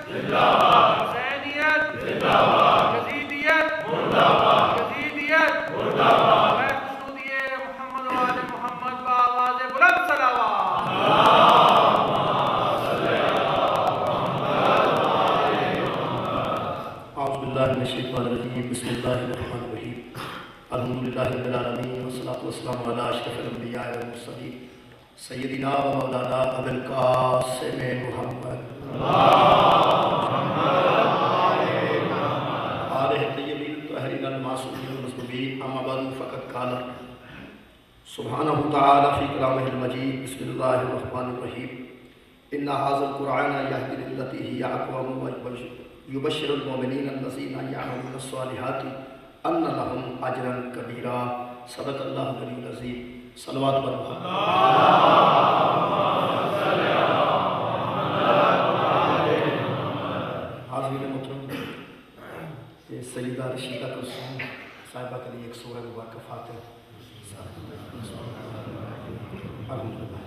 زندہ باد، حسینیت زندہ باد، یزیدیت مردہ باد، یزیدیت مردہ باد، میں خشنودی محمد و آل محمد بآواز بلند صلوات۔ اعوذ باللہ من الشیطان الرجیم، بسم اللہ الرحمن الرحیم، الحمدللہ رب العالمین، والصلاۃ والسلام علی اشرف الانبیاء والمرسلین، سیدنا و مولانا ابو القاسم محمد آلہ الطیبین الطاہرین المعصومین المصطفین، اما بعد فقد قال سبحانہ تعالی فی کلامہ المجید، بسم اللہ الرحمن الرحیم، ان ھذا القرآن یہدی للتی ہی اقوم یبشر المؤمنین الذین یعملون الصالحات ان لهم اجرا کبیرا۔ صدق اللہ العلی العظیم۔ صلوات حاضرین محترم، یہ سیدہ رشیدہ کلثوم صاحبہ کے لیے ایک سورہ مبارکہ فاتحہ۔ الحمدللہ۔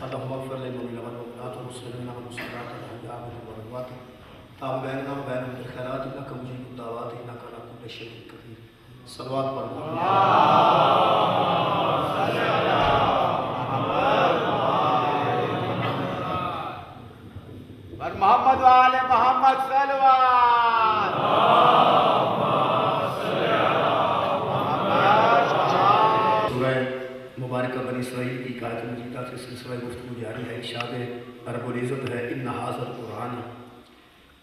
اللهم اغفر للمؤمنين والمؤمنات والمسلمين والمسلمات الأحياء منهم والأموات تاب بيننا وبينهم بالخيرات إنك مجيب الدعوات إنك على كل شيء قدير۔ صلوات پڑھ محمد و آل محمد صلوات۔ سورہ مبارکہ بنی اسرائیل کی آیت مجیدہ سے سلسلہ گفتگو جاری ہے۔ ارشاد رب العزت ہے ان ھذا القرآن،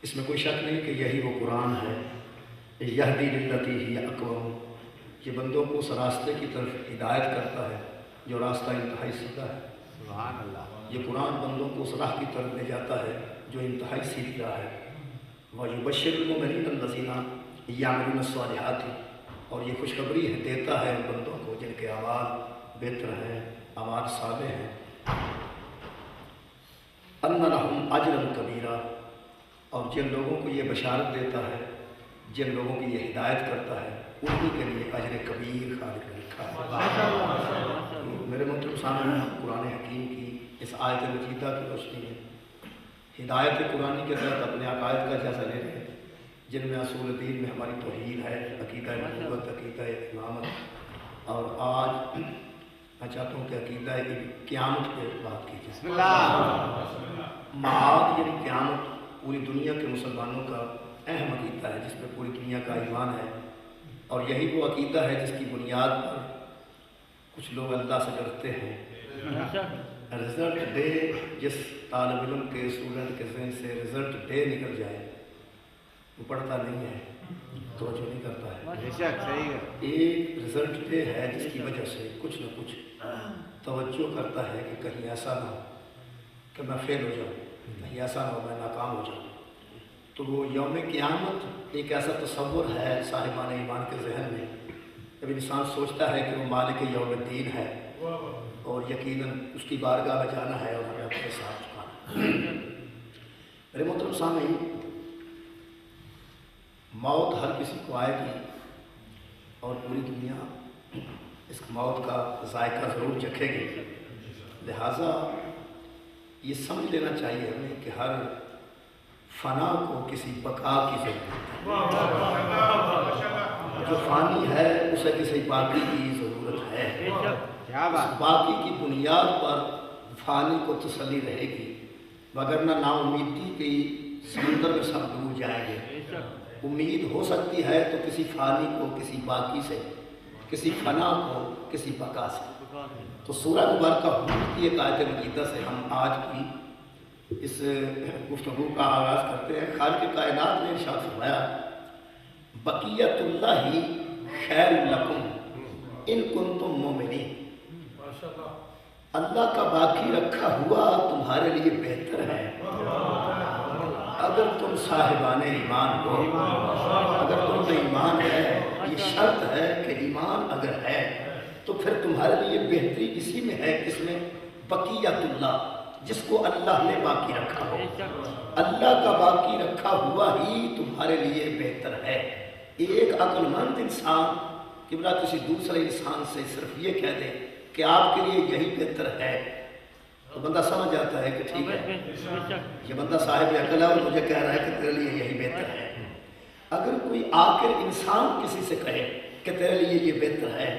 اس میں کوئی شک نہیں کہ یہی وہ قرآن ہے، یہدی للتی ہی اقوم، یہ بندوں کو اس راستے کی طرف ہدایت کرتا ہے جو راستہ انتہائی سیدھا ہے۔ سبحان اللہ۔ یہ قرآن بندوں کو اس راہ کی طرف لے جاتا ہے جو انتہائی سیدھی راہ ہے۔ وَيُبَشِّرُ الْمُؤْمِنِينَ الَّذِينَ يَعْمَلُونَ الصَّالِحَاتِ، اور یہ خوشخبری ہے دیتا ہے ان بندوں کو جن کے اعمال بہتر ہیں، اعمال صالح ہیں، أَنَّ لَهُمْ أَجْرًا كَبِيرًا، اور جن لوگوں کو یہ بشارت دیتا ہے، جن لوگوں کی یہ ہدایت کرتا ہے، انہی کے لیے اجر کبیر خالق نے لکھا ہے۔ میرے محترم سامنے قرآن حکیم کی اس آیت مجیدہ کی روشنی میں ہدایت قرآنی کے تحت اپنے عقائد کا جائزہ لے رہے ہیں، جن میں اصول دین میں ہماری توحید ہے، عقیدہ نبوت، عقیدہ امامت، اور آج میں چاہتا ہوں کہ عقیدہ قیامت پہ بات کی جائے۔ بسم اللہ۔ معاد یعنی قیامت پوری دنیا کے مسلمانوں کا اہم عقیدہ ہے، جس پہ پوری دنیا کا ایمان ہے، اور یہی وہ عقیدہ ہے جس کی بنیاد پر کچھ لوگ اللہ سے ڈرتے ہیں۔ رزلٹ ڈے، جس طالب علم کے اسٹوڈنٹ کے ذہن سے رزلٹ ڈے نکل جائے وہ پڑھتا نہیں ہے، توجہ نہیں کرتا ہے۔ بے شک صحیح ہے۔ ایک رزلٹ ڈے ہے جس کی وجہ سے کچھ نہ کچھ توجہ کرتا ہے کہ کہیں ایسا نہ ہو کہ میں فیل ہو جاؤں، کہیں ایسا نہ ہو میں ناکام ہو جاؤں۔ تو وہ یوم قیامت ایک ایسا تصور ہے صاحبان ایمان کے ذہن میں، جب انسان سوچتا ہے کہ وہ مالک یوم الدین ہے اور یقیناً اس کی بارگاہ میں جانا ہے اور ہمیں اپنے ساتھ چکانا ہے۔ میرے محترم سامعین، موت ہر کسی کو آئے گی اور پوری دنیا اس موت کا ذائقہ ضرور چکھے گی، لہٰذا یہ سمجھ لینا چاہیے ہمیں کہ ہر فنا کو کسی بقا کی ضرورت ہے۔ جو فانی ہے اسے کسی باقی کی ضرورت ہے۔ کیا بات۔ باقی کی بنیاد پر فانی کو تسلی رہے گی، وگرنہ نا امیدی کی سمندر میں سب ڈوب جائیں گے۔ امید ہو سکتی ہے تو کسی فانی کو کسی باقی سے، کسی فنا کو کسی بقا سے۔ تو سورہ مبارکہ حود کی ایک آیت مجیدہ سے ہم آج کی اس گفتگو کا آغاز کرتے ہیں۔ خالق کائنات نے ارشاد فرمایا بقیت اللہ خیر لکم ان کنتم مومنین، اللہ کا باقی رکھا ہوا تمہارے لیے بہتر ہے اگر تم صاحبان ایمان ہو، اگر تم میں ایمان ہے۔ یہ شرط ہے کہ ایمان اگر ہے تو پھر تمہارے لیے بہتری اسی میں ہے، کس میں؟ بقیت اللہ، جس کو اللہ نے باقی رکھا ہو۔ اللہ کا باقی رکھا ہوا ہی تمہارے لیے بہتر ہے۔ ایک عقل مند انسان قبلہ کسی دوسرے انسان سے صرف یہ کہہ دے کہ آپ کے لیے یہی بہتر ہے تو بندہ سمجھ جاتا ہے کہ ٹھیک ہے، یہ بندہ صاحب عقل ہے اور مجھے کہہ رہا ہے کہ تیرے لیے یہی بہتر ہے۔ اگر کوئی آخر انسان کسی سے کہے کہ تیرے لیے یہ بہتر ہے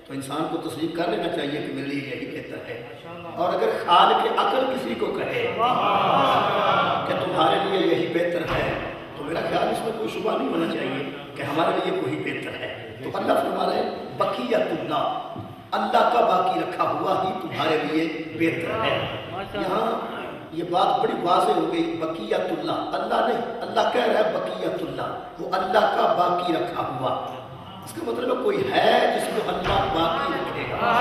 تو انسان کو تسلیم کر لینا چاہیے کہ میرے لیے یہی بہتر ہے۔ اور اگر خالق عقل کسی کو کہے کہ تمہارے لیے یہی بہتر ہے تو میرا خیال اس میں کوئی شبہ نہیں ہونا چاہیے کہ ہمارے لیے وہی بہتر ہے۔ تو اللہ فرما رہے ہیں بقیت اللہ، اللہ کا باقی رکھا ہوا ہی تمہارے لیے بہتر ہے۔ یہاں یہ بات بڑی واضح ہو گئی، بقیت اللہ، اللہ نہیں، اللہ کہہ رہا ہے بقیت اللہ، وہ اللہ کا باقی رکھا ہوا۔ اس کا مطلب ہے کوئی ہے جس کو اللہ باقی رکھے گا۔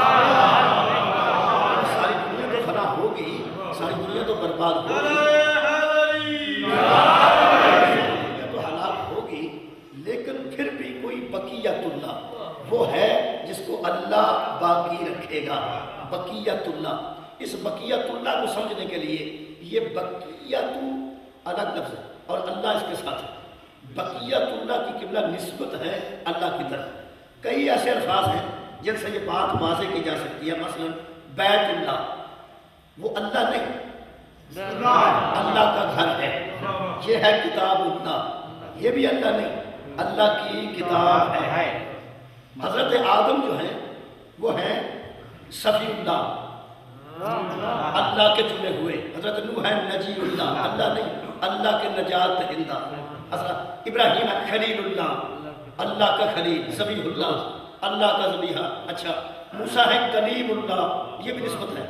ساری دنیا تو فنا ہوگی، ساری دنیا تو برباد ہوگی، تو ہلاک ہوگی، لیکن پھر بھی کوئی بقیت اللہ وہ ہے جس کو اللہ باقی رکھے گا۔ بقیت اللہ، اس بقیت اللہ کو سمجھنے کے لیے یہ بقیت الگ لفظ ہے اور اللہ اس کے ساتھ ہے۔ بقیت اللہ کی قبلہ نسبت ہے اللہ کی طرف۔ کئی ایسے الفاظ ہیں جن سے یہ بات واضح کی جا سکتی ہے، مثلا بیت اللہ، وہ اللہ نہیں، اللہ کا گھر ہے۔ یہ ہے کتاب اللہ، یہ بھی اللہ نہیں، اللہ کی کتاب ہے۔ حضرت آدم جو ہیں وہ ہیں صفی اللہ، اللہ کے چنے ہوئے۔ حضرت نوح ہے نجی اللہ، اللہ نہیں، اللہ کے نجات دہندہ۔ حضرت ابراہیم ہے خلیل اللہ، اللہ کا خلیل، ذبیح اللہ، اللہ کا ذبیحہ۔ اچھا، موسیٰ ہے کلیم اللہ، یہ بھی نسبت ہے،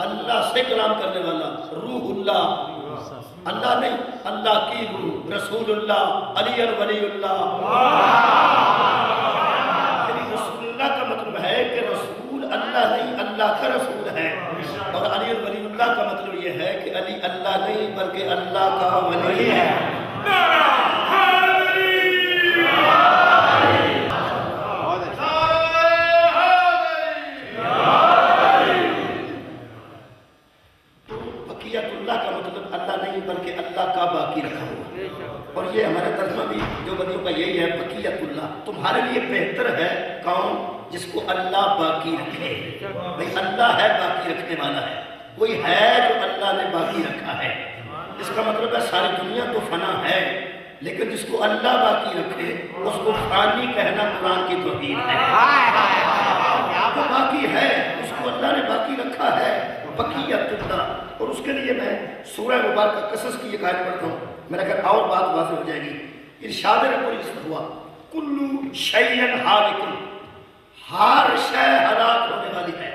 اللہ سے کلام کرنے والا۔ روح اللہ، اللہ نہیں، اللہ کی روح۔ رسول اللہ، علی ولی اللہ۔ رسول اللہ کا مطلب ہے کہ رسول اللہ نہیں، اللہ کا رسول ہے۔ اور علی ولی اللہ کا مطلب یہ ہے کہ علی اللہ نہیں بلکہ اللہ کا ولی ہے۔ تو بقیت اللہ کا مطلب اللہ نہیں بلکہ اللہ کا باقی رکھا ہوا۔ اور یہ ہمارا ترجمہ بھی جو بندیوں کا یہی ہے، بقیت اللہ، تمہارے لیے بہتر ہے کون؟ جس کو اللہ باقی رکھے۔ بھئی اللہ ہے باقی رکھنے والا ہے، کوئی ہے جو اللہ نے باقی رکھا ہے۔ اس کا مطلب ہے ساری دنیا تو فنا ہے، لیکن جس کو اللہ باقی رکھے اس کو فانی کہنا قرآن کی توہین ہے۔ وہ باقی ہے، اس کو اللہ نے باقی رکھا ہے، بقیت اللہ۔ اور اس کے لیے میں سورہ مبارکہ قصص کی ایک آیت پڑھتا ہوں، میرا خیال اور بات واضح ہو جائے گی۔ ارشاد رب العزت ہوا کلو شیء ہالک، ہر شے ہلاک ہونے والی ہے۔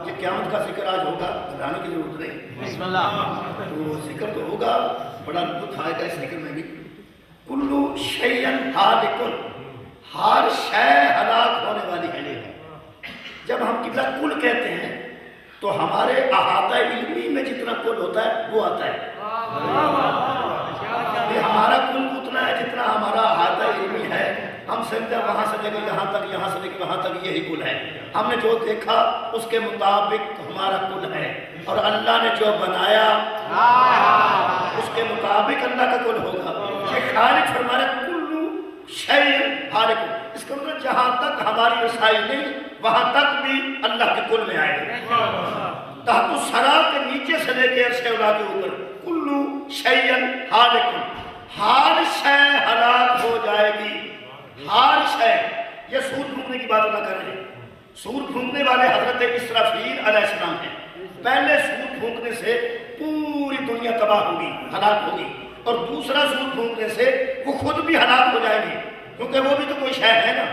یہ قیامت کا ذکر آج ہوگا، گھبرانے کی ضرورت نہیں، بسم اللہ، تو ذکر تو ہوگا، بڑا لطف آئے گا اس ذکر میں بھی۔ کلو شیء ہالک، ہر شے ہلاک ہونے والی ہے۔ جب ہم قبلہ کل کہتے ہیں تو ہمارے احاطہ علمی میں جتنا کل ہوتا ہے وہ آتا ہے۔ ہمارا کل اتنا ہے جتنا ہمارا احاطہ علمی ہے۔ ہم سمجھتے ہیں وہاں سے لے کے یہاں تک، یہاں سے لے کے وہاں تک یہی کل ہے۔ ہم نے جو دیکھا اس کے مطابق ہمارا کل ہے، اور اللہ نے جو بنایا اس کے مطابق اللہ کا کل ہوگا۔ یہ خالق فرما رہا ہے کلو شیء ہالک، اس کا مطلب جہاں تک ہماری رسائی نہیں وہاں تک بھی اللہ کے کل میں آئے گا۔ تحت الثری کے نیچے سے لے کے عرش اولا کے اوپر کلو شیء ہالک، ہر شے ہلاک ہو جائے گی، ہر شے۔ یہ سور پھونکنے کی بات اللہ کر رہے ہیں۔ سور پھونکنے والے حضرت اسرافیل علیہ السلام ہیں۔ پہلے سور پھونکنے سے پوری دنیا تباہ ہوگی، ہلاک ہوگی، اور دوسرا سور پھونکنے سے وہ خود بھی ہلاک ہو جائے گی، کیونکہ وہ بھی تو کوئی شے ہے نا۔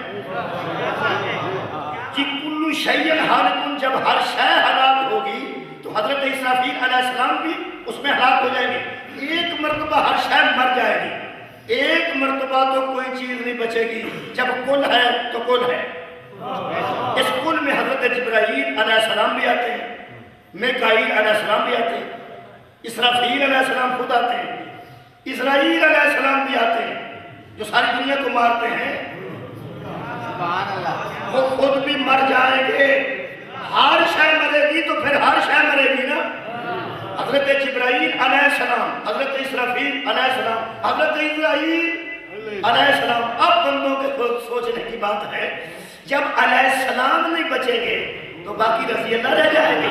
کہ کلو شیء ہالک، جب ہر شے ہلاک ہوگی تو حضرت اسرافیل علیہ السلام بھی اس میں ہلاک ہو جائیں گے۔ ایک مرتبہ ہر شے مر جائے گی، ایک مرتبہ تو کوئی چیز نہیں بچے گی۔ جب کل ہے تو کل ہے۔ اس کل میں حضرت جبرائیل علیہ السلام بھی آتے ہیں، میکائیل علیہ السلام بھی آتے ہیں، اسرافیل علیہ السلام خود آتے ہیں، اسرائیل علیہ السلام بھی آتے ہیں جو ساری دنیا کو مارتے ہیں۔ وہ خود بھی مر جائیں گے۔ ہر شے مرے گی تو پھر ہر شے مرے گی نا۔ حضرت جبرائیل علیہ السلام، حضرت اسرافیل علیہ السلام، حضرت اسرائیل علیہ السلام. اب بندوں کے خود سوچنے کی بات ہے، جب علیہ السلام نہیں بچیں گے تو باقی رضی اللہ رہ جائیں گے.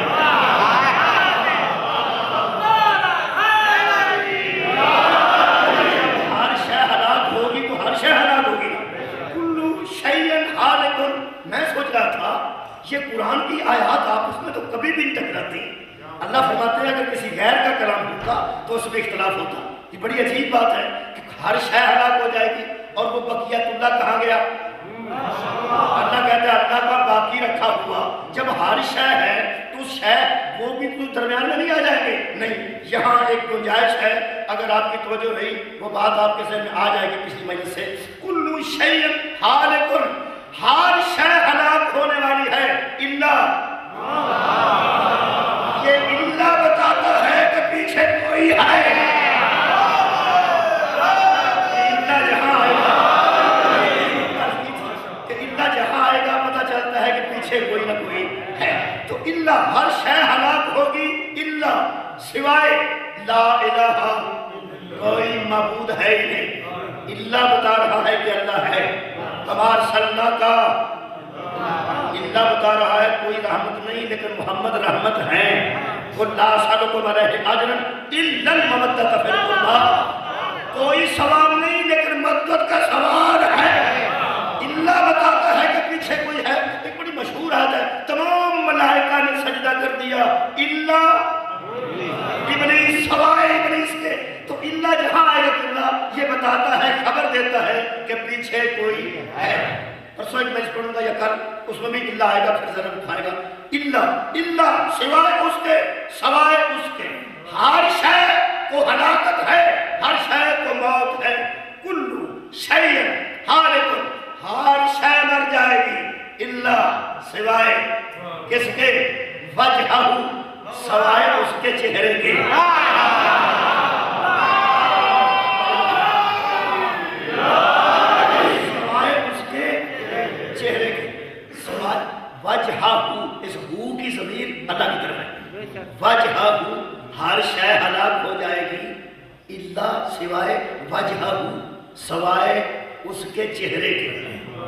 ہر شے ہلاک ہوگی تو ہر شے ہلاک ہوگی. کلو شیء ہالک. میں سوچ رہا تھا یہ قرآن کی آیات آپس میں تو کبھی بھی نہیں ٹکراتی. اللہ فرماتے ہیں اگر کسی غیر کا کلام ہوتا تو اس میں اختلاف ہوتا. یہ بڑی عجیب بات ہے کہ ہر شے ہلاک ہو جائے گی اور وہ بقیت اللہ کہاں گیا؟ اللہ کہتا ہے اللہ کا باقی رکھا ہوا. جب ہر شے ہے تو شے وہ بھی تو درمیان میں نہیں آ جائیں گے. نہیں، یہاں ایک گنجائش ہے، اگر آپ کی توجہ رہی وہ بات آپ کے ذہن میں آ جائے گی پچھلی مجلس سے. کلو شیء ہالک، ہر شے ہلاک ہونے والی ہے الا. یہ الا بتاتا ہے کہ پیچھے کوئی ہے. الا جہاں آئے گا کہ الا جہاں آئے گا پتہ چلتا ہے کہ پیچھے کوئی نہ کوئی ہے. تو الا ہر شے ہلاک ہوگی الا سوائے لا الہ، کوئی معبود ہے ہی نہیں. الا بتا رہا ہے کہ اللہ ہے. ہمار صلی کا اللہ بتا رہا ہے کوئی رحمت نہیں لیکن محمد رحمت ہیں. قُلْ لَا أَسْأَلُكُمْ عَلَيْهِ أَجْرًا إِلَّا الْمَوَدَّةَ فِي الْقُرْبَىٰ. کوئی ثواب نہیں لیکن مدد کا ثواب ہے. اللہ بتاتا ہے کہ پیچھے کوئی ہے. ایک بڑی مشہور آیت ہے، تمام ملائکہ نے سجدہ کر دیا الا ابلیس، سوائے ابلیس کے. تو اللہ جہاں آئے گا اللہ یہ بتاتا ہے، خبر دیتا ہے کہ پیچھے کوئی ہے. پرسوں ایک میں اس پڑھوں گا یا کل، اس میں بھی اللہ آئے گا پھر ذرا اٹھائے گا. اللہ سوائے اس کے، سوائے اس کے ہر شے کو ہلاکت ہے، ہر شے کو موت ہے. کلو شیء ہالک، ہر شے مر جائے گی اللہ سوائے کس کے؟ وجہہ، سوائے اس کے چہرے کے. وجہہ، اس ہو کی ضمیر اللہ کی طرف ہے. وجہہ، ہر شے ہلاک ہو جائے گی الا سوائے وجہہ، سوائے اس کے چہرے کے.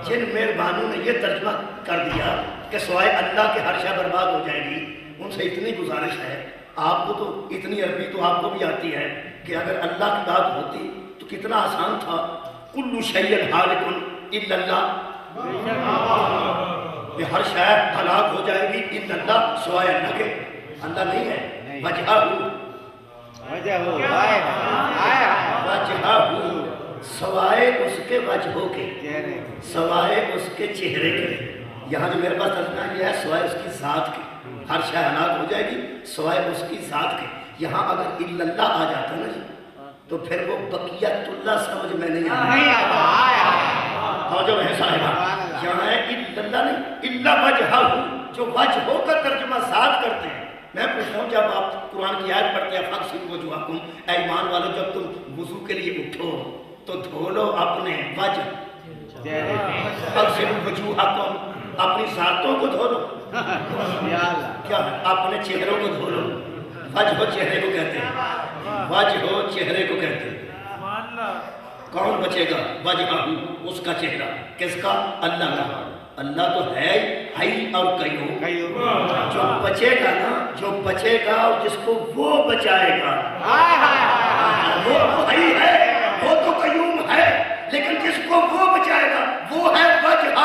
جن مہربانوں نے یہ ترجمہ کر دیا کہ سوائے اللہ کے ہر شے برباد ہو جائے گی، ان سے اتنی گزارش ہے، آپ کو تو اتنی عربی تو آپ کو بھی آتی ہے کہ اگر اللہ کی بات ہوتی تو کتنا آسان تھا. کلو شیء ہالک الا اللہ، یہ ہر شے ہلاک ہو جائے گی الا اللہ، سوائے اللہ کے. اللہ نہیں ہے. وجہہ، سوائے اس کے وجہوں کے، سوائے اس کے چہرے کے. یہاں جو میرے پاس ترجمہ یہ ہے سوائے اس کی ذات کے. ہر شے ہلاک ہو جائے گی سوائے اس کی ذات کے. یہاں اگر الا اللہ آ جاتا نا جی تو پھر وہ بقیت اللہ سمجھ میں نہیں آتا. اور جو ہے صاحبہ یہاں ہے الا اللہ نہیں، الا وجہہ، جو وجہوں کا ترجمہ ذات کرتے ہیں. میں پوچھتا ہوں جب آپ قرآن کی آیت پڑھتے ہیں فَاغْسِلُوا وُجُوهَكُمْ، اے ایمان والو جب تم وضو کے لیے اٹھو تو دھو لو اپنے وجہ. فَاغْسِلُوا وُجُوهَكُمْ، اپنی ذاتوں کو دھو لو. کیا اپنے چہروں کو دھو لو. وجہ چہرے کو کہتے ہیں، وجہ چہرے کو کہتے ہیں. کون بچے گا؟ وجہہ، اس کا چہرہ. کس کا؟ اللہ کا. اللہ تو ہے حی اور قیوم. جو بچے گا نا، جو بچے گا اور جس کو وہ بچائے گا، وہ تو حی ہے، وہ تو قیوم ہے، لیکن جس کو وہ بچائے گا وہ ہے وجہہ.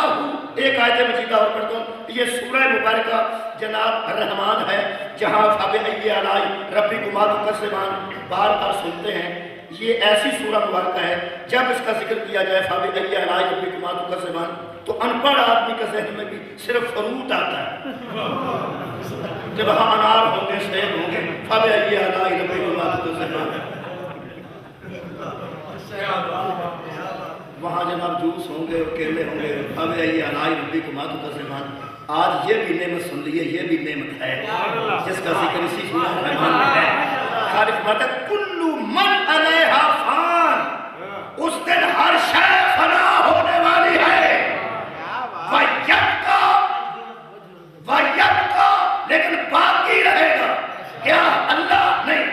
ایک آیت مجیدہ اور پڑھتا ہوں، یہ سورہ مبارکہ جناب الرحمن ہے، جہاں فَبِأَيِّ آلَاءِ رَبِّكُمَا تُكَذِّبَانِ بار بار سنتے ہیں. یہ ایسی سورہ مبارکہ ہے جب اس کا ذکر کیا جائے فَبِأَيِّ آلَاءِ رَبِّكُمَا تُكَذِّبَانِ تو ان پڑھ آدمی کا ذہن میں بھی صرف فروٹ آتا ہے کہ وہاں انار ہوں گے، سیب ہوں گے. فَبِأَيِّ آلَاءِ رَبِّكُمَا تُكَذِّبَانِ، وہاں جناب جوس ہوں گے، کیلے ہوں گے. فَبِأَيِّ آلَاءِ رَبِّكُمَا تُكَذِّبَانِ. آج یہ بھی نعمت سن لیے، یہ بھی نعمت ہے جس کا ذکر اسی سورہ الرحمن میں ہے. خالق بات ہے کلو من علیہا فان، اس دن ہر شے فنا ہونے والی ہے. وَيَبْقَى، لیکن باقی رہے گا. کیا؟ اللہ نہیں.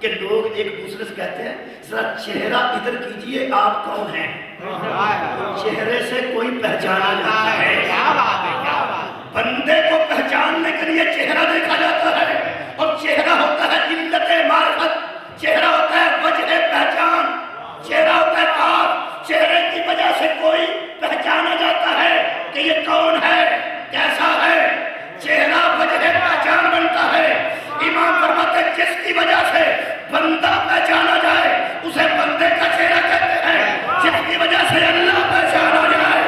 کہ لوگ ایک دوسرے سے کہتے ہیں ذرا چہرہ ادھر کیجئے آپ کون ہیں؟ چہرے سے کوئی پہچانا جاتا ہے، بندے کو پہچاننے کے لیے چہرہ دیکھا جاتا ہے، اور چہرہ ہوتا ہے علت معرفت، چہرہ ہوتا ہے وجہ پہچان، چہرہ ہوتا ہے آپ، چہرے کی وجہ سے کوئی پہچانا جاتا ہے کہ یہ کون ہے، کیسا ہے، چہرہ وجہ پہچان بنتا ہے۔ امام فرماتے ہیں جس کی وجہ سے بندہ پہچانا جائے اسے بندے کا چہرہ کہتے ہیں، جس کی وجہ سے اللہ پہچانا جائے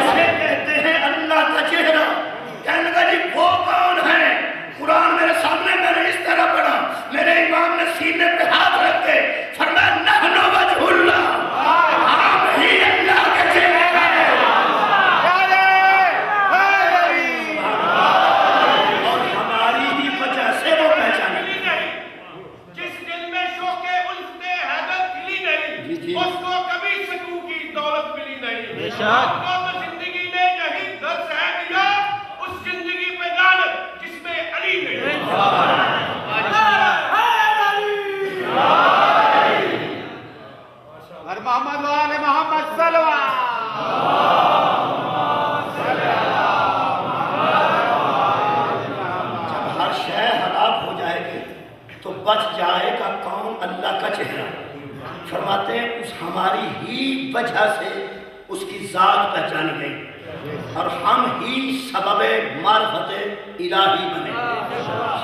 اسے کہتے ہیں اللہ کا چہرہ۔ کہنے لگا جی وہ کون ہے؟ قرآن میرے سامنے میں نے اس طرح پڑھا، میرے امام نے سینے پہ ہاتھ رکھ کے فرمایا نحن وجہ اللہ، ہم ہی اللہ کے چہرے ہیں، اور ہماری ہی وجہ سے وہ پہچانے۔ جس دل میں شوق الفت حیدر کھلی نہیں، اس کو کبھی سکو کی دولت ملی نہیں، آپ کو تو زندگی نے یہی در سہ دیا، اس زندگی پہ لعنت جس میں علی نہیں۔ اور محمد والے محمد صلی جب ہر شے ہلاک ہو جائے گی تو بچ جائے گا کون؟ اللہ کا چہرہ۔ فرماتے ہیں اس ہماری ہی وجہ سے اس کی ذات پہچانی گئی، اور ہم ہی سبب معرفت الہی بنے،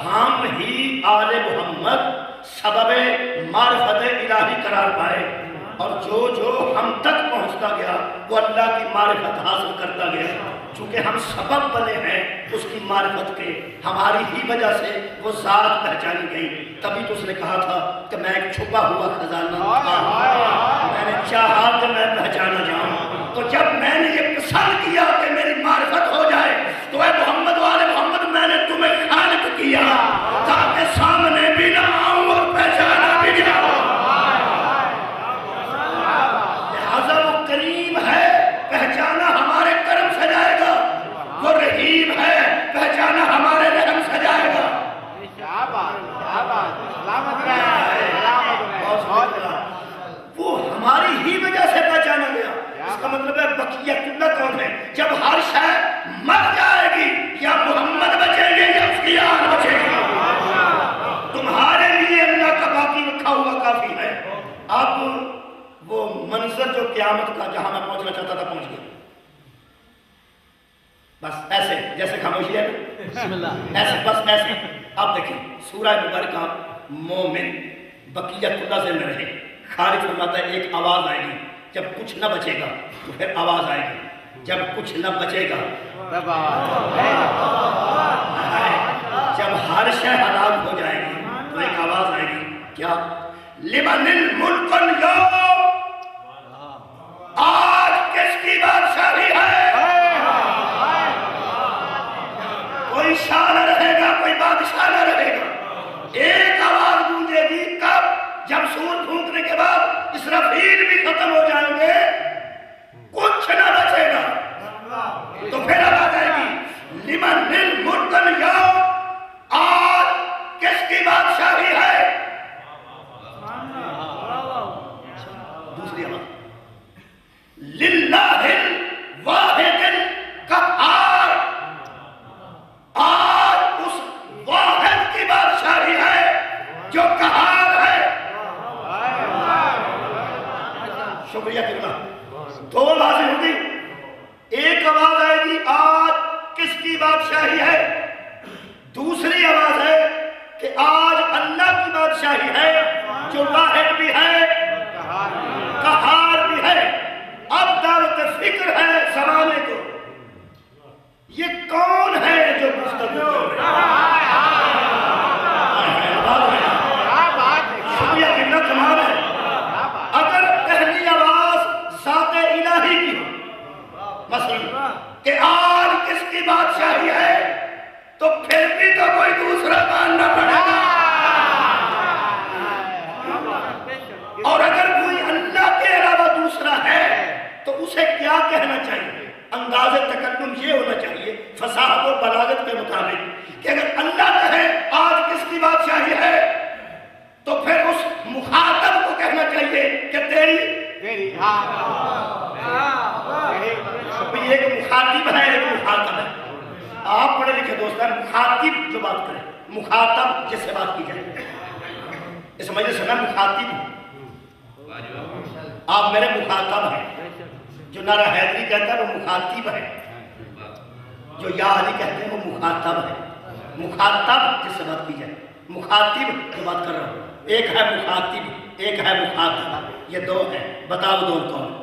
ہم ہی آل محمد سبب معرفت الہی قرار پائے، اور جو ہم تک پہنچتا گیا وہ اللہ کی معرفت حاصل کرتا گیا۔ چونکہ ہم سبب بنے ہیں اس کی معرفت کے، ہماری ہی وجہ سے وہ ذات پہچانی گئی۔ تبھی تو اس نے کہا تھا کہ میں ایک چھپا ہوا خزانہ تھا، میں نے چاہا کہ میں پہچانا جاؤں، تو جب میں نے یہ پسند کیا کہ میری معرفت ہو جائے تو اے محمد والے محمد میں نے تمہیں خالق کیا تاکہ سامنے بھی نہ آؤں اور پہچانا بھی جاؤں۔ لہذا وہ کریم ہے، پہچانا ہمارے کرم سے جائے گا، وہ رحیم ہے، پہچانا ہمارے رحم سے جائے گا۔ وہ ہماری ہی وجہ سے پہچانا گیا۔ اس کا مطلب ہے بقیت اللہ کون ہے؟ جب ہر شے مر جائے گی یا محمد بچیں گے یا اس کی آل بچے گی، تمہارے لیے اللہ کا باقی رکھا ہوا کافی ہے۔ اب وہ منظر جو قیامت کا جہاں میں پہنچنا چاہتا تھا پہنچ گیا، بس ایسے جیسے خاموشی ہے ایسے، بس ایسے۔ اب دیکھیں سورہ مبارکہ مومن بقیت اللہ سے میں رہے، خالق فرماتا ہے ایک آواز آئے گی، جب کچھ نہ بچے گا تو پھر آواز آئے گی، جب کچھ نہ بچے گا جب ہر شے ہلاک ہو جائے گی تو ایک آواز آئے گی، کیا؟ لمن الملک اليوم، آج کس کی بادشاہی ہے؟ کوئی شاہ نہ رہے گا، کوئی بادشاہ نہ رہے گا۔ ایک آواز گونجے گی، کب؟ جب سور پھونکنے کے بعد اسرافیل بھی ختم ہو جائیں گے، کچھ نہ بچے گا، تو پھر آواز آئے گی لمن الملک اليوم، آج کس کی بادشاہی ہے؟ دوسری آواز للہ الواحد القہار، آج اس واحد کی بادشاہی ہے جو قہار ہے۔ شکریہ کرنا، دو آوازیں ہوں گی، ایک آواز آئے گی آج کس کی بادشاہی ہے، دوسری آواز ہے کہ آج اللہ کی بادشاہی ہے جو واحد بھی ہے قہار بھی ہے۔ اب دعوت فکر ہے زمانے کو، یہ کون ہے جو گفتگو کر رہے شکریہ کتنا کمال ہے۔ اگر پہلی آواز ذات الہی کی ہو، مثلا کہ آج کس کی بادشاہی ہے، تو پھر بھی تو کوئی دوسرا ماننا پڑے گا، اور اگر کوئی اللہ کے علاوہ دوسرا ہے تو اسے کیا کہنا چاہیے؟ انداز تکلم یہ ہونا چاہیے فصاحت و بلاغت کے مطابق کہ اگر اللہ کہے آج کس کی بادشاہی ہے تو پھر اس مخاطب کو کہنا چاہیے کہ تیری ایک مخاطب ہے ایک مخاطب ہے. آپ پڑھے لکھے دوستان مخاطب جو بات کریں مخاطب جس سے بات کی جائے اس مجلس میں مخاطب ہوں آپ میرے مخاطب ہیں. جو نعرہ حیدری کہتا ہے وہ مخاطب ہے جو یا علی کہتے ہیں وہ مخاطب ہے. مخاطب جس سے بات کی جائے مخاطب جو بات کر رہا ہوں ایک ہے مخاطب ایک ہے مخاطب یہ دو ہیں. بتاؤ دونوں کون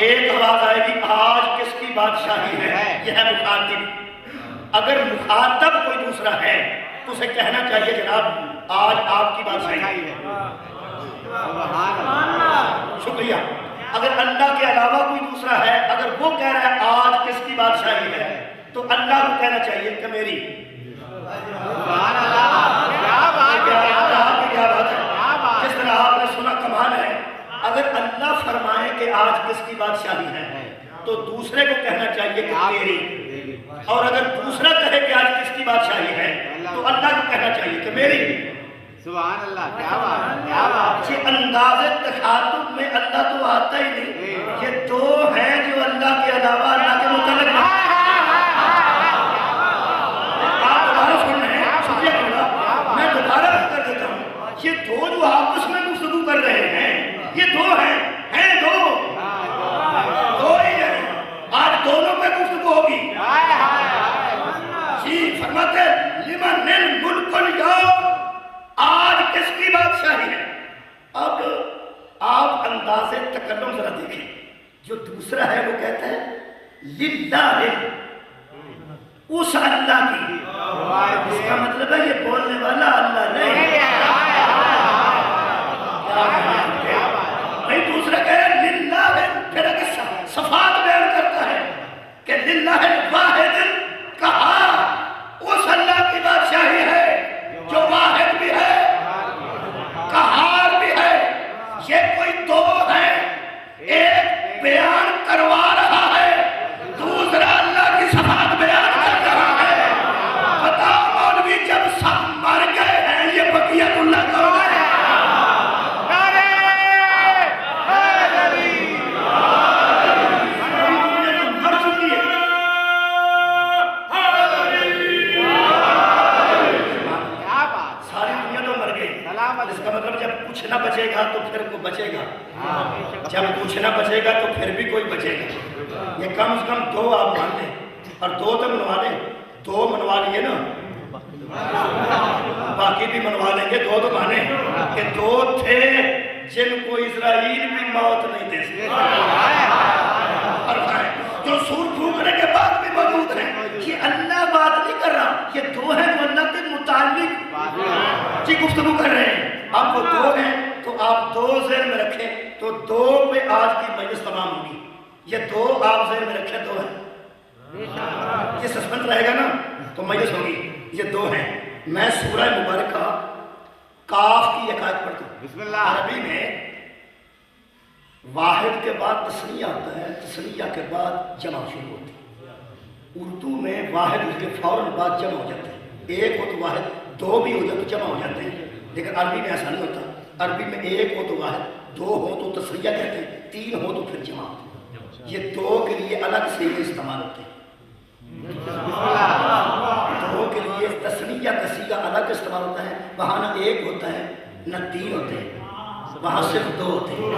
ایک آواز آئے گی آج کس کی بادشاہی ہے یہ ہے مخاطب. اگر مخاطب کوئی دوسرا ہے تو اسے کہنا چاہیے جناب آج آپ کی بادشاہی ہے. شکریہ. اگر اللہ کے علاوہ کوئی دوسرا ہے اگر وہ کہہ رہا ہے آج کس کی بادشاہی ہے تو اللہ کو کہنا چاہیے کہ میری. جس طرح آپ نے سنا کمال ہے اگر اللہ فرمائے کہ آج کس کی بادشاہی ہے تو دوسرے کو کہنا چاہیے کہ تیری. اور اگر دوسرا کہے کہ آج کس کی بادشاہی ہے تو اللہ کو کہنا چاہیے کہ میری. سبحان اللہ. کیا بات کیا بات. یہ انداز تخاطب میں اللہ تو آتا ہی نہیں. یہ دو ہیں جو اللہ کے علاوہ اللہ کے متعلق آپ دوبارہ سن رہے ہیں. شکریہ کرنا میں دوبارہ کر دیتا ہوں. یہ دو جو آپس میں گفتگو کر رہے ہیں یہ دو ہیں دو ہی ہیں. آج دونوں پہ گفتگو ہوگی. جی فرماتے لمن الملک اليوم آج کس کی بادشاہی ہے. اب آپ انداز تکلم ذرا دیکھیں. جو دوسرا ہے وہ کہتا ہے للہ اس اللہ کی. اس کا مطلب ہے یہ بولنے والا اللہ نہیں. نہیں دوسرا کہہ رہے للہ ہے. پھر اگر صفات بیان کرتا ہے کہ للہ واحد کہا اس اللہ کی بادشاہی ہے جو واحد بھی ہے قہار بھی ہے. یہ کوئی دو ہے ایک بیان کروا رہا ہے دوسرا اللہ کی صفات بیان کر رہا ہے. بتاؤ مولوی جب سب مر گئے ہیں یہ بقیت اللہ کا ہو گئے. اس کا مطلب جب کچھ نہ بچے گا تو پھر کوئی بچے گا. جب کچھ نہ بچے گا تو پھر بھی کوئی بچے گا. یہ کم سے کم دو آپ مان لیں اور دو تو منوا لیں. دو منوا لیے نا باقی بھی منوا لیں گے. دو تو مانیں کہ دو تھے جن کو اسرائیل بھی موت نہیں دے سکتے جو سور پھونکنے کے بعد بھی موجود ہیں. یہ اللہ بات نہیں کر رہا. یہ دو ہیں جو اللہ کے متعلق جی گفتگو کر رہے ہیں. آپ وہ دو ہیں تو آپ دو ذہن میں رکھیں تو دو پہ آج کی مجلس تمام ہوگی. یہ دو آپ ذہن میں رکھیں دو ہیں. یہ سسپنس رہے گا نا تو مجلس ہوگی. یہ دو ہیں. میں سورہ مبارکہ کاف کی ایک آیت پڑھتا ہوں. بسم اللہ. عربی میں واحد کے بعد تثنیہ آتا ہے تثنیہ کے بعد جمع شروع ہوتی ہے. اردو میں واحد اس کے فوراً بعد جمع ہو جاتے ہیں. ایک ہو تو واحد دو بھی ہو جائے تو جمع ہو جاتے ہیں. لیکن عربی میں ایسا نہیں ہوتا. عربی میں ایک ہو تو واحد دو ہو تو تثنیہ کہتے ہیں تین ہو تو پھر جمع ہوتے ہیں. یہ دو کے لیے الگ سے یہ استعمال ہوتے ہیں. دو کے لیے تثنیہ کا صیغہ الگ استعمال ہوتا ہے. وہاں نہ ایک ہوتا ہے نہ تین ہوتے ہیں وہاں صرف دو ہوتے ہیں.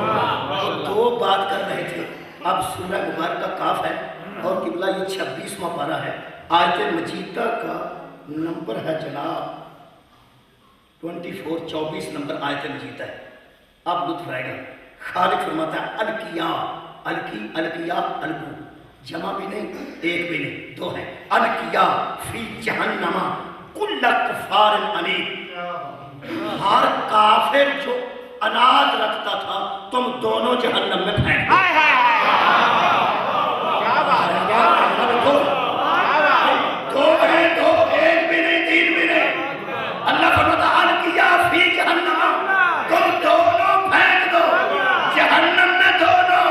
تو دو بات کر رہے تھے. اب سورہ مبارکہ کاف ہے اور قبلہ یہ 26واں پارہ ہے. آیت مجیدہ کا نمبر ہے جناب 24 24 نمبر آیت مجیدہ ہے. اب لطف آئے گا. خالق فرماتا ہے الکیا الکی الکیا الکو جمع بھی نہیں ایک بھی نہیں دو ہیں. الکیا فی جہنم کل کفار عنید. ہر کافر جو اناج رکھتا تھا تم دونوں جہنم میں پھینک دو. کیا بات ہے. کیا بات ہے. دو ہیں دو ایک بھی نہیں تین بھی نہیں. اللہ فرماتا الکیا فی جہنم تم دونوں پھینک دو جہنم میں دونوں.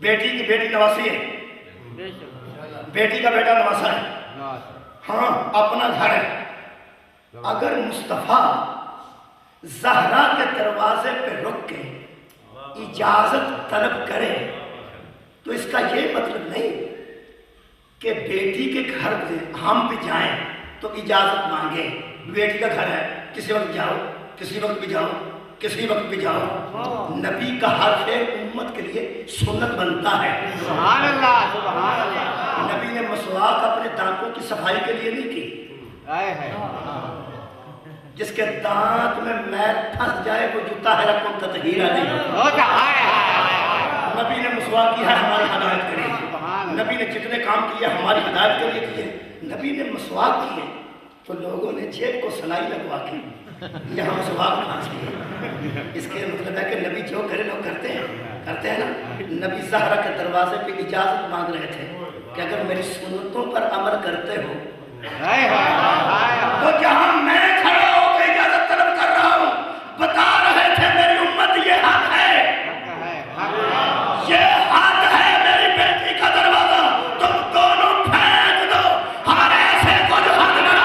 بیٹی کی بیٹی نواسی ہے، بیٹی کا بیٹا نواسا ہے، ہاں اپنا گھر ہے۔ اگر مصطفیٰ زہرا کے دروازے پہ رک کے اجازت طلب کرے تو اس کا یہ مطلب نہیں کہ بیٹی کے گھر پہ ہم بھی جائیں تو اجازت مانگے، بیٹی کا گھر ہے کسی وقت جاؤ، کسی وقت بھی جاؤ، کسی وقت بھی جاؤ۔ نبی کا حرف امت کے لیے سنت بنتا ہے۔ سبحان اللہ، سبحان اللہ۔ نبی نے مسواک اپنے دانتوں کی صفائی کے لیے نہیں کی۔ جس کے دانت میں میل پھنس جائے وہ جوتا ہے رقم تطہیرہ نہیں۔ نبی نے مسواک کی ہے ہماری ہدایت کے لیے، نبی نے جتنے کام کیے ہماری ہدایت کے لیے کیے۔ نبی نے مسواک کیے تو لوگوں نے جیب کو سلائی لگوا کے یہاں مسواک پھانس کیے۔ اس کے مطلب ہے کہ نبی جو کرے لوگ کرتے ہیں نا۔ نبی زہرا کے دروازے پہ اجازت مانگ رہے تھے کہ اگر میری سنتوں پر عمل کرتے ہو تو جہاں میں کھڑا ہو کے اجازت طلب کر رہا ہوں، بتا رہے تھے میری امت یہ حق ہے، یہ حق ہے میری بیٹی کا دروازہ تم دونوں پھینک دو، ہر ایسے کو جو حق نہ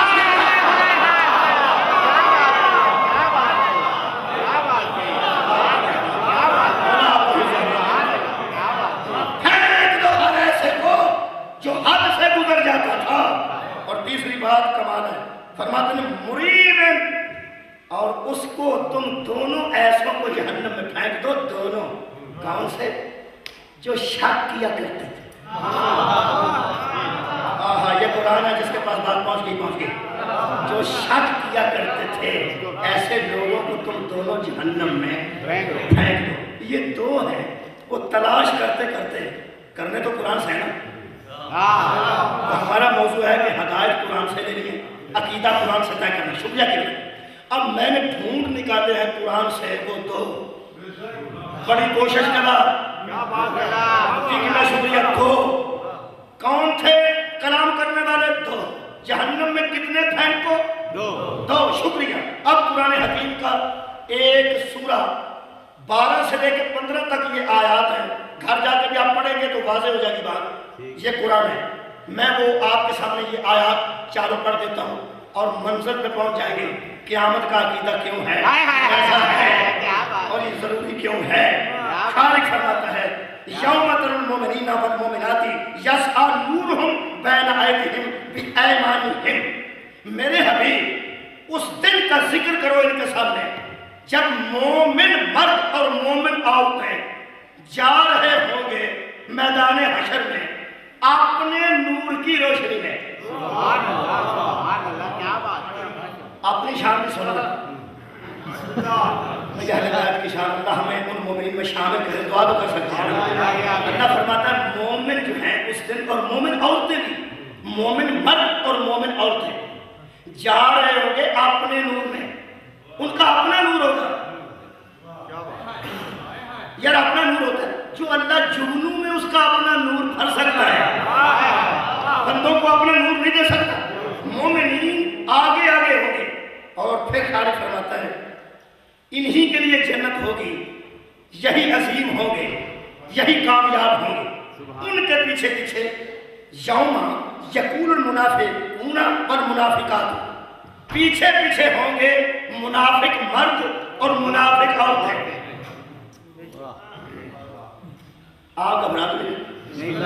پھینک دو ہر ایسے کو جو حد سے گزر جاتا تھا۔ اور تیسری بات کمال ہے، فرماتے ہیں مریب، اور اس کو تم دونوں ایسوں کو جہنم میں پھینک دو، دونوں کون سے؟ جو شک کیا کرتے تھے۔ یہ قرآن ہے جس کے پاس بات پہنچ گئی۔ جو شک کیا کرتے تھے ایسے لوگوں کو تم دونوں جہنم میں پھینک دو۔ یہ دو ہیں، وہ تلاش کرتے کرتے کرنے تو قرآن سے ہے نا۔ ہمارا موضوع ہے کہ ہدایت قرآن سے لینی ہے، عقیدہ قرآن سے طے کرنا۔ شکریہ کے لیے اب میں نے ڈھونڈ نکالے ہیں قرآن سے وہ دو، بڑی کوشش کرا، شکریہ۔ دو کون تھے کلام کرنے والے؟ دو۔ جہنم میں کتنے پھینکو؟ دو۔ شکریہ۔ اب قرآن حکیم کا ایک سورہ 12 سے لے کے 15 تک یہ آیات ہیں، گھر جا کے بھی آپ پڑھیں گے تو واضح ہو جائے گی بات۔ یہ قرآن ہے، میں وہ آپ کے سامنے یہ آیات چاروں پڑھ دیتا ہوں اور منظر پہ پہنچ جائیں گے قیامت کا عقیدہ کیوں ہے، ایسا ہے اور یہ ضروری کیوں ہے۔ خالق فرماتا ہے یوم تر المؤمنین والمؤمنات یسعی نورہم بین ایدیہم بایمانہم۔ میرے حبیب اس دن کا ذکر کرو ان کے سامنے جب مومن مرد اور مومن عورتیں جا رہے ہوں گے میدان حشر میں اپنے نور کی روشنی میں۔ سبحان اللہ، سبحان اللہ، کیا بات ہے۔ اپنی شان بھی سنا مجھے ہدایت کی شان اللہ ہمیں ان مومنین میں شامل کرے، دعا تو کر سکتے ہیں۔ اللہ فرماتا ہے مومن جو ہیں اس دن، اور مومن عورتیں بھی، مومن مرد اور مومن عورتیں جا رہے ہوں گے اپنے نور میں، ان کا اپنا نور ہوگا۔ یار اپنا نور ہوتا ہے، جو اللہ جگنوں میں اس کا اپنا نور بھر سکتا ہے، بندوں کو اپنا نور نہیں دے سکتا۔ مومنین آگے آگے ہوں گے، اور پھر خالق فرماتا ہے انہی کے لیے جنت ہوگی، یہی عظیم ہوں گے، یہی کامیاب ہوں گے۔ ان کے پیچھے پیچھے یوم یقول المنافقون والمنافقات، پیچھے پیچھے ہوں گے منافق مرد اور منافق عورتیں۔ آپ گھبراتے نہیں؟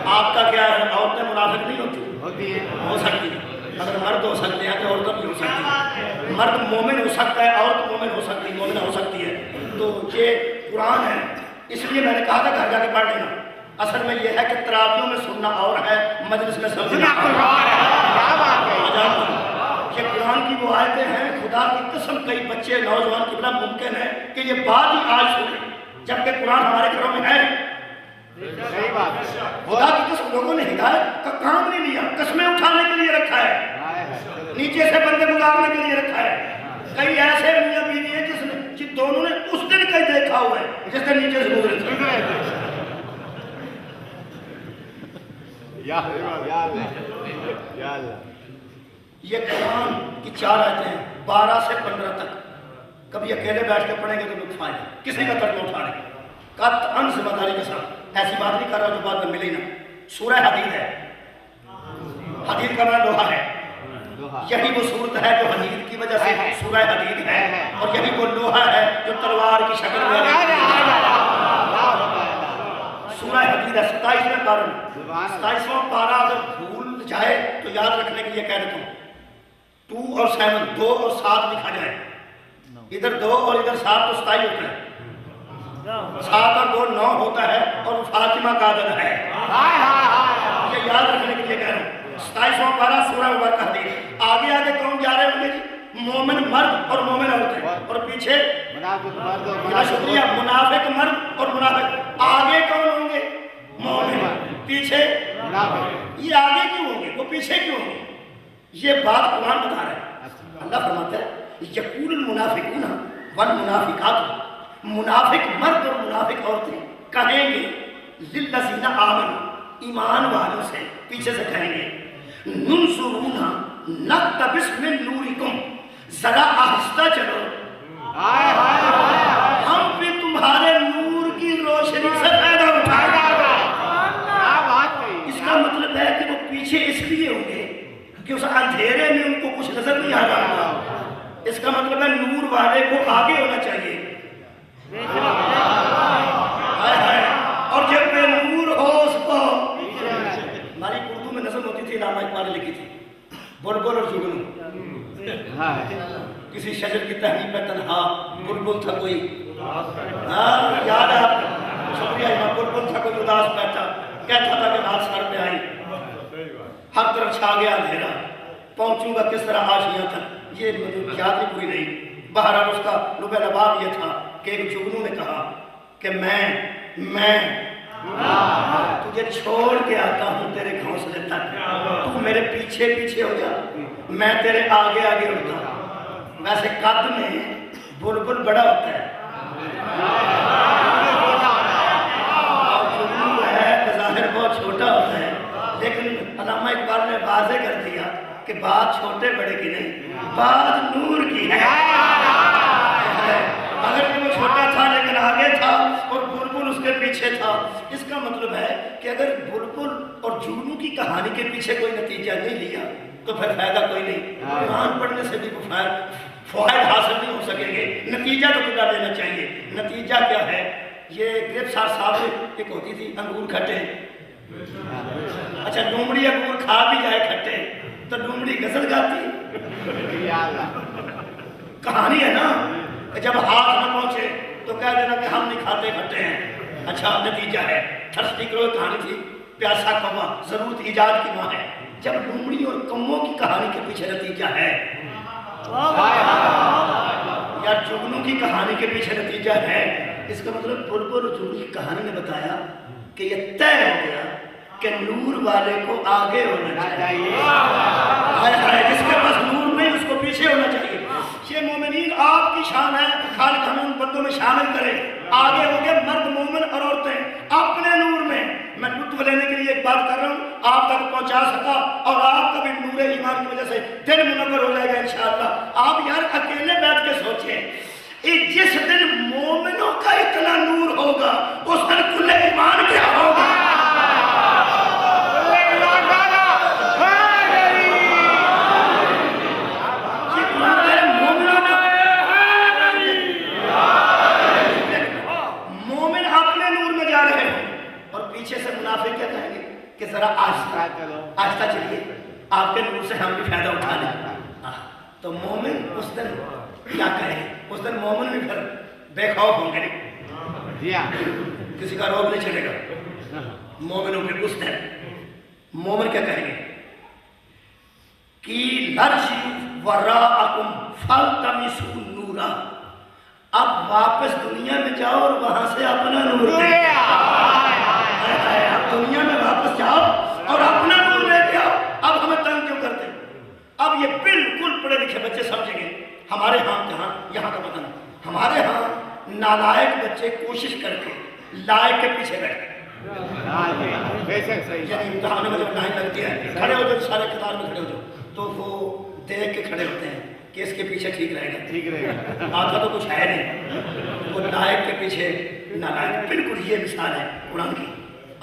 آپ کا کیا ہے؟ عورتیں منافق نہیں ہوتی؟ ہو سکتی ہے، اگر مرد ہو سکتے ہیں تو عورتیں بھی ہو سکتی ہیں۔ مرد مومن ہو سکتا ہے، عورت مومن ہو سکتی ہے، مومنہ ہو سکتی ہے۔ تو یہ قرآن ہے، اس لیے میں نے کہا تھا گھر جا کے پڑھ لینا۔ اصل میں یہ ہے کہ تراویحوں میں سننا اور ہے، مجلس میں سمجھنا اور ہے۔ یہ قرآن کی وہ آیتیں ہیں، خدا کی قسم کئی بچے نوجوان کی بنا ممکن ہے کہ یہ بات ہی آج سنیں جبکہ قرآن ہمارے گھروں میں ہے۔ خدا کی قسم لوگوں نے ہدایت کا کام نہیں لیا، قسمیں اٹھانے کے لیے رکھا ہے، نیچے سے بندے گزارنے کے لیے رکھا ہے۔ کئی ایسے میاں بیوی ہیں جن دونوں نے اس دن کا ہی دیکھا ہوا ہے جس دن نیچے سے گزرے تھے۔ یہ قرآن کی 4 آیتیں ہیں، 12 سے 15 تک۔ کبھی اکیلے بیٹھ کے پڑھیں گے تو لطف آئے گا، کسی کا ترجمہ اٹھانے قطعاً ذمہ داری کے ساتھ ایسی بات نہیں کر رہا جو بعد میں ملے ہی نہ. سورہ حدید ہے. حدید کا معنی لوہا ہے. یہی وہ صورت ہے جو حدید کی وجہ سے سورہ حدید ہے, اور یہی وہ لوہا ہے جو تلوار کی شکل میں سورہ حدید ہے. 27ویں پارہ 27واں پارہ اگر بھول جائے تو یاد رکھنے کے لیے کہہ دیتا ہوں. 2 اور 7 2 اور 7 لکھا جائے, ادھر 2 اور ادھر 7 تو 27 ہوتا ہے. 7 اور 2 9 ہوتا ہے, اور فاطمہ کا عدد ہے. یہ یاد رکھنے کے لیے کہہ رہا ہوں. 27واں پارہ سورہ مبارکہ حدید. آگے آگے کون جا رہے ہوں گے جی؟ مومن مرد اور مومن عورتیں, اور پیچھے شکریہ منافق مرد اور منافق. آگے کون ہوں گے؟ مومن, پیچھے یہ آگے کیوں ہوں گے, وہ پیچھے کیوں ہوں گے؟ یہ بات قرآن بتا رہا ہے. اللہ فرماتا ہے یقول المنافقون والمنافقات, منافق مرد اور منافق عورتیں کہیں گے للذین آمنوا, ایمان والوں سے پیچھے سے کہیں گے ننظرونا نقتبس من نورکم, ذرا آہستہ چلو, ہم بھی تمہارے نور کی روشنی سے فائدہ اٹھائیں. اس کا مطلب ہے کہ وہ پیچھے اس لیے ہوں گے کہ اس اندھیرے میں ان کو کچھ نظر نہیں آ رہا. اس کا مطلب ہے نور والے کو آگے ہونا چاہیے, اور جب بے نور ہو اس کو. ہماری اردو میں نظم ہوتی تھی, علامہ اقبال نے لکھی تھی, بلبل اور جگنو. کسی شجر کی تہنی پہ تنہا بلبل تھا کوئی, یاد ہے آپ کو؟ شکریہ امام. بلبل تھا کوئی اداس بیٹھا, کہتا تھا کہ رات سر پہ آئی, ہر طرف چھا گیا اندھیرا, پہنچوں گا کس طرح آشیاں تک. یہ مجھے یاد نہیں پوری نہیں. بہرحال اس کا لب لباب یہ تھا کہ ایک جگنو نے کہا کہ میں تجھے چھوڑ کے آتا ہوں تیرے گھونسلے تک, تو میرے پیچھے پیچھے ہو جا, میں تیرے آگے آگے اڑتا ہوں. ویسے قد میں بلبل بڑا ہوتا ہے, اور جگنو ہے بظاہر بہت چھوٹا ہوتا ہے, لیکن علامہ اقبال نے واضح کر دیا کہ بات چھوٹے بڑے کی نہیں, بات نور کی ہے. اگر کہ وہ چھوٹا تھا لیکن آگے تھا اور بلبل اس کے پیچھے تھا. اس کا مطلب ہے کہ اگر بلبل اور جگنو کی کہانی کے پیچھے کوئی نتیجہ نہیں لیا تو پھر فائدہ کوئی نہیں. قرآن پڑھنے سے بھی فوائد حاصل نہیں ہو سکیں گے. نتیجہ تو کیا لینا چاہیے. نتیجہ کیا ہے؟ یہ گریپ صاحب ایک ہوتی تھی انگور کھٹے. اچھا ڈومڑی انگور کھا بھی جائے کھٹے تو ڈومڑی غزل گاتی. کہانی ہے نا, جب ہاتھ نہ پہنچے تو کہہ دینا کہ ہم نہیں کھاتے کھٹے ہیں. اچھا نتیجہ ہے تھرسٹی کرو کہانی تھی, پیاسا کوا ضرورت ایجاد کی ماں ہے. جب ڈومڑی اور کموں کی کہانی کے پیچھے نتیجہ ہے, یا جگنو کی کہانی کے پیچھے نتیجہ ہے, اس کا مطلب بلبل اور جگنو کی کہانی نے بتایا کہ یہ طے ہو گیا کہ نور والے کو آگے ہونا چاہیے. جس کے پاس نور نہیں اس کو پیچھے ہونا چاہیے. یہ مومنین آپ کی شان ہے, خالق ہمیں ان بندوں میں شامل کرے. آگے ہو گئے مرد مومن اور عورتیں اپنے نور میں. میں لطف لینے کے لیے ایک بات کر رہا ہوں, آپ تک پہنچا سکا, اور آپ کا بھی نور ایمان کی وجہ سے دل منور ہو جائے گا انشاءاللہ. آپ یار اکیلے بیٹھ کے سوچیں, جس دن مومنوں کا اتنا نور ہوگا اس دن کل ایمان کیا ہوگا. پیچھے سے منافق کیا کہیں گے کہ ذرا آہستہ چلیے, آپ کے نور سے ہم بھی فائدہ اٹھا لیں. تو مومن اس دن کیا کہیں؟ اس دن مومن بھی پھر بے خوف ہوں گے, کسی کا روب نہیں چلے گا. مومنوں کے اس دن مومن کیا کہیں گے کہ لرجی وراءکم فالتمسوا نورا, اب واپس دنیا میں جاؤ اور وہاں سے اپنا نور لے اب دنیا میں واپس جاؤ اور اپنا نور لے کے آؤ. اب ہمیں تنگ کیوں کرتے؟ اب یہ بالکل پڑھے لکھے بچے سمجھیں گے. ہمارے ہاں جہاں یہاں کا پتہ نہیں, ہمارے ہاں نالائق بچے کوشش کر کے لائق کے پیچھے بیٹھتے. یعنی امتحان میں جب لائن لگتی ہے کھڑے ہو جاؤ, سارے قطار میں کھڑے ہو جاؤ, تو وہ دیکھ کے کھڑے ہوتے ہیں کہ اس کے پیچھے ٹھیک رہے گا. آتا تو کچھ ہے نہیں, وہ لائق کے پیچھے نالائق. بالکل یہ مثال ہے قرآن کی.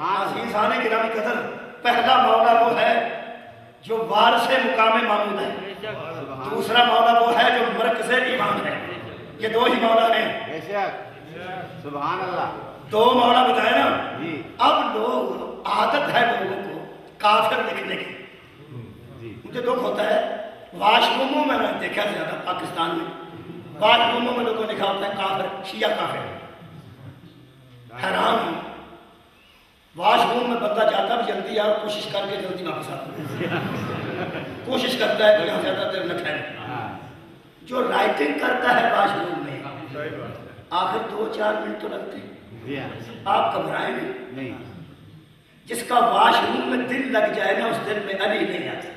عزیزان گرامی قدر، پہلا مولا وہ ہے جو وارث مقام محمود ہے، دوسرا مولا وہ ہے جو مرکز ایمان ہے۔ یہ دو ہی مولا ہیں، بے شک سبحان اللہ دو مولا بتائے نا۔ جی اب لوگ عادت ہے لوگوں کو کافر لکھنے کی۔ مجھے دکھ ہوتا ہے واش روموں میں دیکھا زیادہ پاکستان میں واش روموں میں لوگوں نے لکھا ہوتا ہے کافر، شیعہ کافر۔ حیران ہوں، واش روم میں بندہ جاتا بھی جلدی آ، کوشش کر کے جلدی واپس آتا ہے، کوشش کرتا ہے کہ یہاں زیادہ دیر نہ ٹھہرے۔ جو رائٹنگ کرتا ہے واش روم میں آخر 2-4 منٹ تو لگتے ہیں، آپ گھبرائیں نہیں۔ جس کا واش روم میں دل لگ جائے نا اس دل میں علی نہیں آتا۔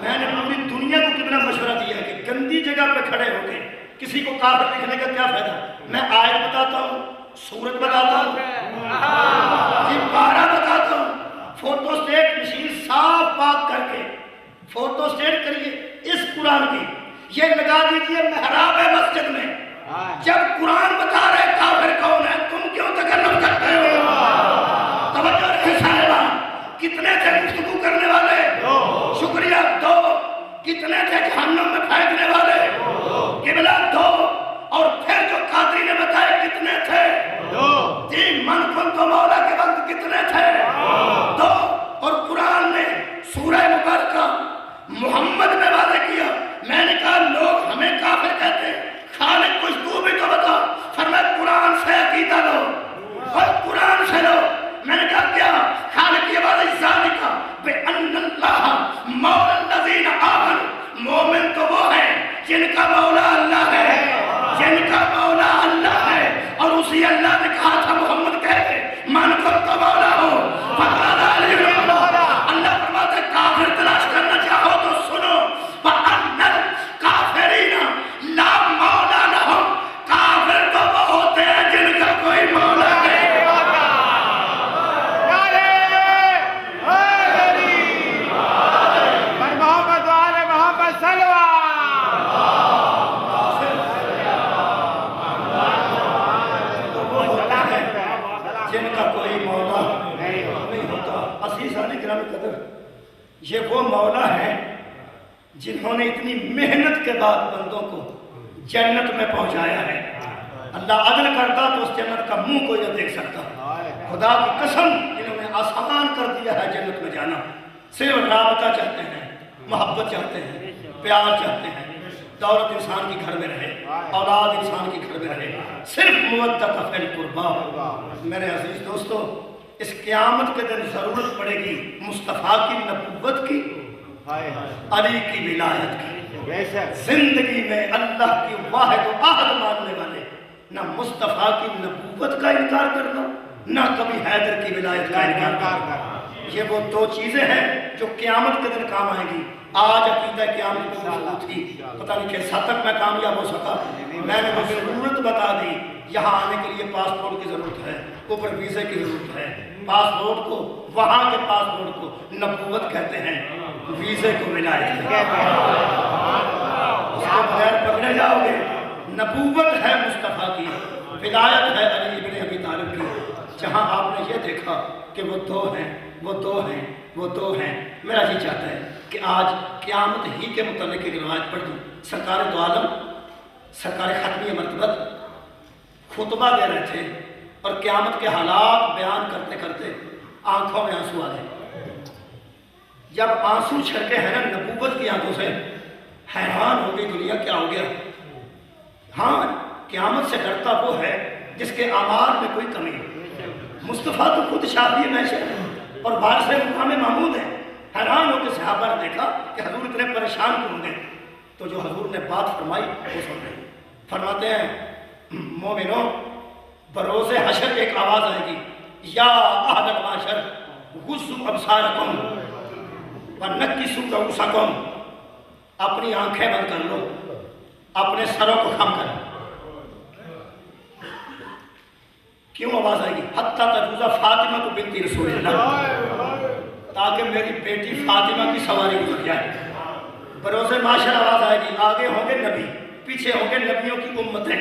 میں نے پوری دنیا کو کتنا مشورہ دیا کہ گندی جگہ پہ کھڑے ہو کے کسی کو کافر لکھنے کا کیا فائدہ؟ میں آیت بتاتا ہوں، سورت بتاتا ہوں، پارہ بتاتا ہوں، فوٹو سٹیٹ مشین صاف پاک کر کے فوٹو سٹیٹ کریے اس قرآن کی، یہ لگا دیجئے محراب مسجد میں، جب قرآن بتا رہے کافر کون ہے تم کیوں تکلف کرتے ہو؟ توجہ رہے صاحبہ، کتنے تھے گفتگو کرنے والے؟ شکریہ، 2۔ کتنے تھے جہنم میں پھینکنے والے؟ قبلہ 2۔ اور پھر جو قادری نے بتائے کتنے تھے؟ 2۔ من کن تو مولا کے وقت کتنے تھے؟ 2۔ اور قرآن نے سورہ مبارکہ محمد میں واضح کیا۔ میں نے کہا لوگ ہمیں کافر کہتے ہیں، خالق کچھ تو بھی تو بتا۔ فرمایا قرآن سے عقیدہ لو اور قرآن سے لو۔ میں نے کہا کیا؟ خالق کی آواز ذالک بأن اللہ مولا الذین آمنوا، مومن تو وہ ہیں جن کا مولا اللہ ہے، جن کا مولا اللہ ہے۔ اور اسی اللہ نے کہا تھا محمد کہتے من کو تو مولا ہو فقال علی مولا۔ اللہ فرماتا ہے کافر تلاش کرنا چاہو تو سنو، وَأَنَّ الْكَافِرِينَ لَا مَوْلَى لَهُمْ، کافر تو وہ ہوتے ہیں جن کا کوئی مولا نہیں۔ جن کا کوئی مولا نہیں ہوتا۔ عزیزان گرامی قدر، یہ وہ مولا ہیں جنہوں نے اتنی محنت کے بعد بندوں کو جنت میں پہنچایا ہے۔ اللہ عدل کرتا تو اس جنت کا منہ کوئی نہ دیکھ سکتا۔ خدا کی قسم انہوں نے آسان کر دیا ہے جنت میں جانا۔ صرف رابطہ چاہتے ہیں، محبت چاہتے ہیں، پیار چاہتے ہیں، دولت انسان کی گھر میں رہے، اولاد انسان کی گھر میں رہے، صرف مودت فی القربا۔ میرے عزیز دوستو، اس قیامت کے دن ضرورت پڑے گی مصطفیٰ کی نبوت کی، علی کی ولایت کی۔ زندگی میں اللہ کی واحد و احد ماننے والے نہ مصطفیٰ کی نبوت کا انکار کرنا، نہ کبھی حیدر کی ولایت کا انکار کرنا۔ یہ وہ 2 چیزیں ہیں جو قیامت کے دن کام آئیں گی۔ آج عقیدہ قیامت کی ضرورت تھی، پتہ نہیں کس حد تک میں کامیاب ہو سکا۔ میں نے وہ ضرورت بتا دی، یہاں آنے کے لیے پاسپورٹ کی ضرورت ہے، اوپر ویزے کی ضرورت ہے۔ پاسپورٹ کو، وہاں کے پاسپورٹ کو نبوت کہتے ہیں، ویزے کو ولایت کہتے ہیں۔ اس کو بغیر پکڑے جاؤ گے۔ نبوت ہے مصطفیٰ کی، ولایت ہے علی ابن ابی طالب کی۔ جہاں آپ نے یہ دیکھا کہ وہ 2 ہیں، وہ 2 ہیں، وہ 2 ہیں، میرا یہ چاہتا ہے کہ آج قیامت ہی کے متعلق ایک روایت پڑھ دوں۔ سرکار دو عالم، سرکار ختمی مرتبت خطبہ دے رہے تھے اور قیامت کے حالات بیان کرتے کرتے آنکھوں میں آنسو آ گئے۔ جب آنسو چھڑکے ہیں نا نبوت کی آنکھوں سے، حیران ہو گئی دنیا، کیا ہو گیا؟ ہاں، قیامت سے ڈرتا وہ ہے جس کے اعمال میں کوئی کمی ہو۔ مصطفیٰ تو خود شافی محشر ہے اور وارث مقام محمود ہے۔ حیران ہو کے صحابہ نے دیکھا کہ حضور اتنے پریشان کیوں ہوں گے، تو جو حضور نے بات فرمائی وہ سن رہے۔ فرماتے ہیں مومنوں، بروز حشر ایک آواز آئے گی، یا اہل المعشر غضوا ابصارکم ونکسوا رؤوسکم، اپنی آنکھیں بند کر لو، اپنے سروں کو خم کر۔ کیوں آواز آئے گی؟ حتی تجوز فاطمہ بنت رسول اللہ، تاکہ میری بیٹی فاطمہ کی سواری گزر جائے۔ بروز معاشر آواز آئے گی، آگے ہوں گے نبی، پیچھے ہوں گے نبیوں کی امتیں،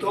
2